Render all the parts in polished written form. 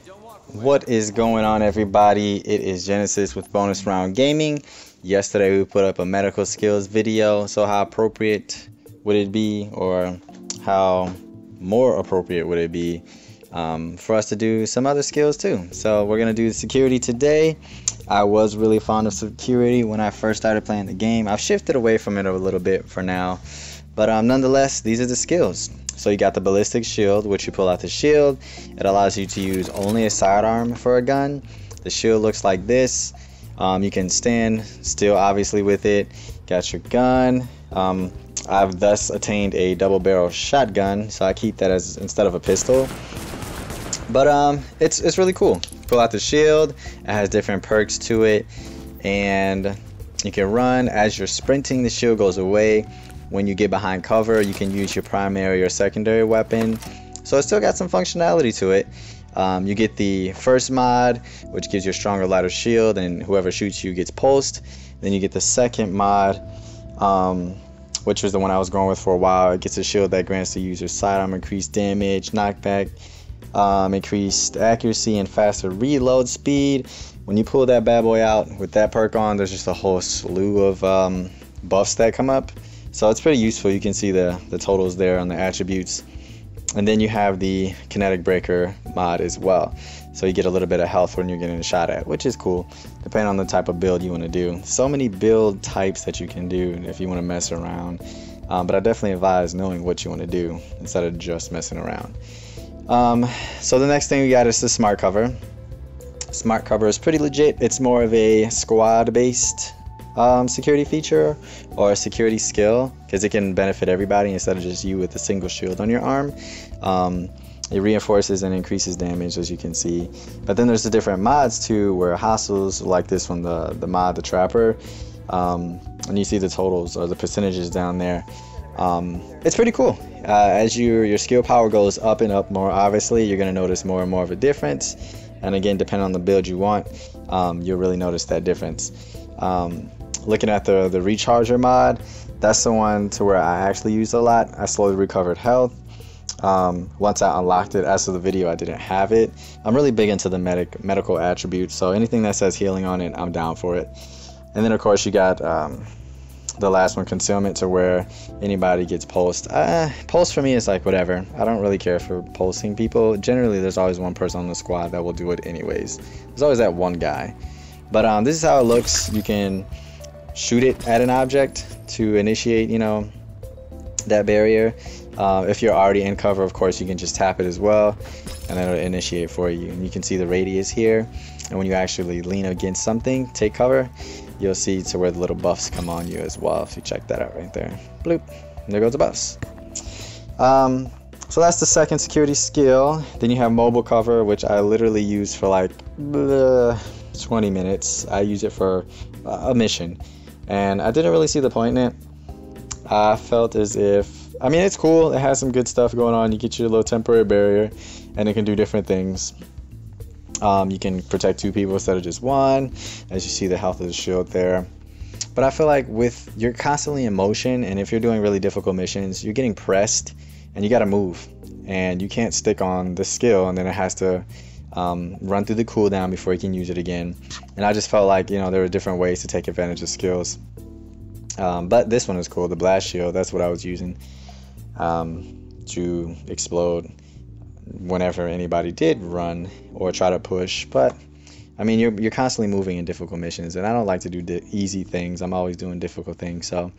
What is going on, everybody? It is Genesis with Bonus Round Gaming. Yesterday we put up a medical skills video, so how appropriate would it be, or how more appropriate would it be for us to do some other skills too? So we're going to do security today. I was really fond of security when I first started playing the game. I've shifted away from it a little bit for now, but nonetheless, these are the skills. So you got the ballistic shield, which you pull out the shield. It allows you to use only a sidearm for a gun. The shield looks like this. You can stand still, obviously, with it. Got your gun. I've thus attained a double barrel shotgun, so I keep that as instead of a pistol. But it's really cool. Pull out the shield. It has different perks to it, and you can run. As you're sprinting, the shield goes away. When you get behind cover, you can use your primary or secondary weapon. So it's still got some functionality to it. You get the first mod, which gives you a stronger, lighter shield, and whoever shoots you gets pulsed. Then you get the second mod, which was the one I was going with for a while. It gets a shield that grants the user sidearm increased damage, knockback, increased accuracy, and faster reload speed. When you pull that bad boy out with that perk on, there's just a whole slew of buffs that come up. So it's pretty useful. You can see the totals there on the attributes. And then you have the kinetic breaker mod as well. So you get a little bit of health when you're getting shot at, which is cool, depending on the type of build you want to do. So many build types that you can do if you want to mess around. But I definitely advise knowing what you want to do instead of just messing around. So the next thing we got is the smart cover. Smart cover is pretty legit. It's more of a squad based security feature or a security skill, because it can benefit everybody instead of just you with a single shield on your arm. It reinforces and increases damage, as you can see. But then there's the different mods too, where hostiles like this one, the mod, the Trapper, and you see the totals or the percentages down there. It's pretty cool. As your skill power goes up and up more, obviously you're going to notice more and more of a difference. And again, depending on the build you want, you'll really notice that difference. Looking at the recharger mod, that's the one to where I actually used a lot. I slowly recovered health. Once I unlocked it, as of the video, I didn't have it. I'm really big into the medical attributes, so anything that says healing on it, I'm down for it. And then of course you got the last one, concealment, to where anybody gets pulsed. Pulse for me is like whatever. I don't really care for pulsing people. Generally there's always one person on the squad that will do it anyways. There's always that one guy. But this is how it looks. You can shoot it at an object to initiate, that barrier. If you're already in cover, of course, you can just tap it as well, and then it'll initiate for you. And you can see the radius here. And when you actually lean against something, take cover, you'll see to where the little buffs come on you as well. If you check that out right there, bloop, and there goes the buffs. So that's the second security skill. Then you have mobile cover, which I literally use for like 20 minutes. I use it for a mission, and I didn't really see the point in it. I felt as if, it's cool. It has some good stuff going on. You get your little temporary barrier, and it can do different things. You can protect two people instead of just one, as you see the health of the shield there. But I feel like you're constantly in motion, and if you're doing really difficult missions, you're getting pressed, and you got to move, and you can't stick on the skill, and then it has to run through the cooldown before you can use it again. And I just felt like, there were different ways to take advantage of skills. But this one was cool, the blast shield. That's what I was using to explode whenever anybody did run or try to push. But you're constantly moving in difficult missions, and I don't like to do easy things. I'm always doing difficult things. So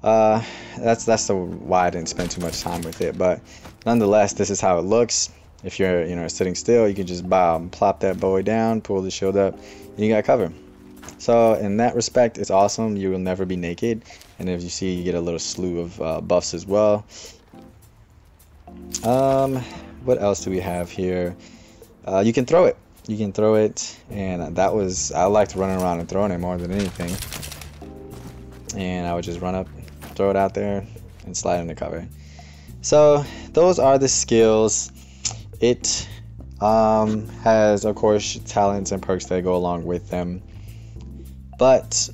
that's why I didn't spend too much time with it. But nonetheless, this is how it looks. If you're sitting still, you can just plop that boy down, pull the shield up, and you got cover. So in that respect, it's awesome. You will never be naked, and as you see, you get a little slew of buffs as well. What else do we have here? You can throw it. You can throw it, and I liked running around and throwing it more than anything. And I would just run up, throw it out there, and slide into cover. So those are the skills. It has, of course, talents and perks that go along with them. But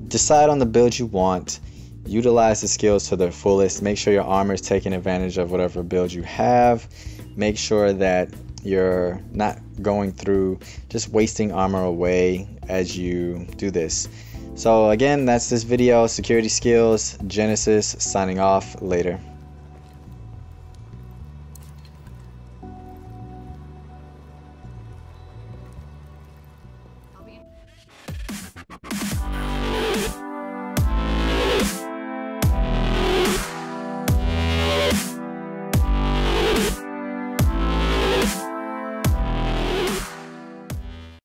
decide on the build you want. Utilize the skills to their fullest. Make sure your armor is taking advantage of whatever build you have. Make sure that you're not going through just wasting armor away as you do this. So again, that's this video. Security Skills, Genesis, signing off. Later.